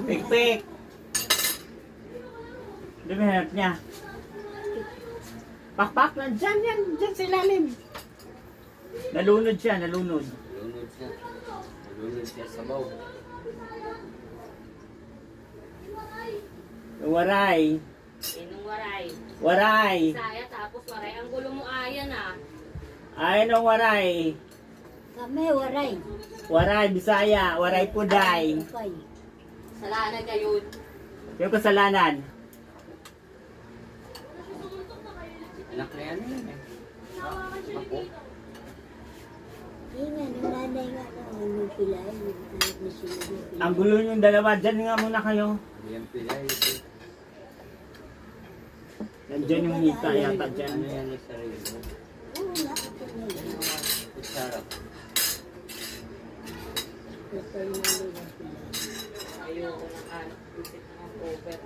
Pik-pik. Di ba hanap niya? Pakpak lang dyan yan. Dyan sa ilalim. Nalunod siya, nalunod. Nalunod siya. Nalunod siya sa baw. Waray. Sinong waray? Waray. Saya tapos waray. Ang gulo mo ayan ah. Ay, no waray. Kami, waray. Waray, Bisaya. Waray puday. Okay. Salanan kayo. Yung kasalanan. Anak na yan eh. Ako. Hindi nga, nung nanay nga na ano pila, yung anak na sila yung pila. Ang gulo yung dalawa. Dyan nga muna kayo. Hindi yan pilay. Ito. Nandyan yung hita yata dyan. Ano yan yung sarili mo? Oo, nakapit na yun. Sarap. Basta yung nanay nga pila. Ayoko ng anak. Visit ng over.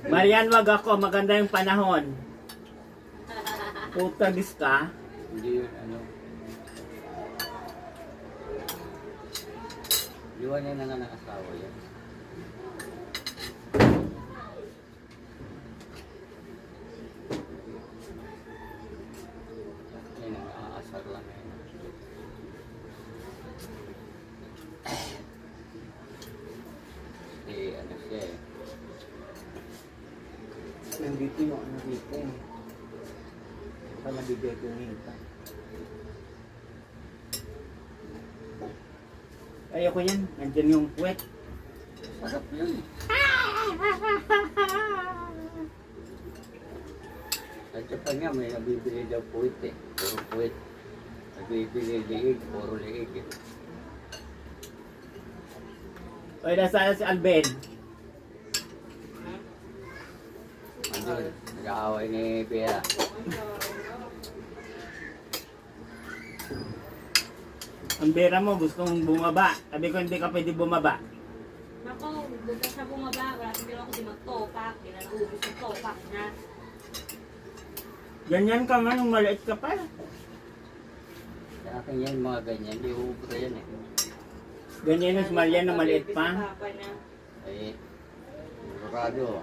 Marian, wag ako. Maganda yung panahon. Putagis ka. Hindi yun ano. Iwan niya na nga nakasawa yan. Yan ang aasar lang yan. Ano siya eh. Nandito yung ano dito. Baka nabigay ko yung hita. Ayoko yan. Nandyan yung puwet. Sarap yun. Sa Japan nga may nabibili daw puwit eh. Puro puwit. Nabibili liig. Puro liig eh. Oy, nasa si Alben. Andun. Nag-aaway ni Pera. Ang bera mo, gusto mong bumaba. Sabi ko, hindi ka pwede bumaba. Nako, doon ka sa bumaba. Wala sa ginawa ko si magtopak. Kinaubos yung topak na. Ganyan ka man, nung maliit ka pa. Sa akin yan, mga ganyan. Di ubra yan eh. Ganyan yung Marian na maliit pa. Papa na. Ay, sigurado.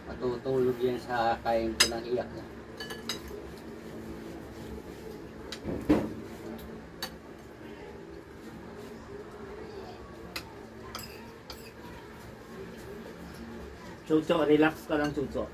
Matutulog yan sa kain ko ng iyak niya. Chucho, relax ka lang, Chucho.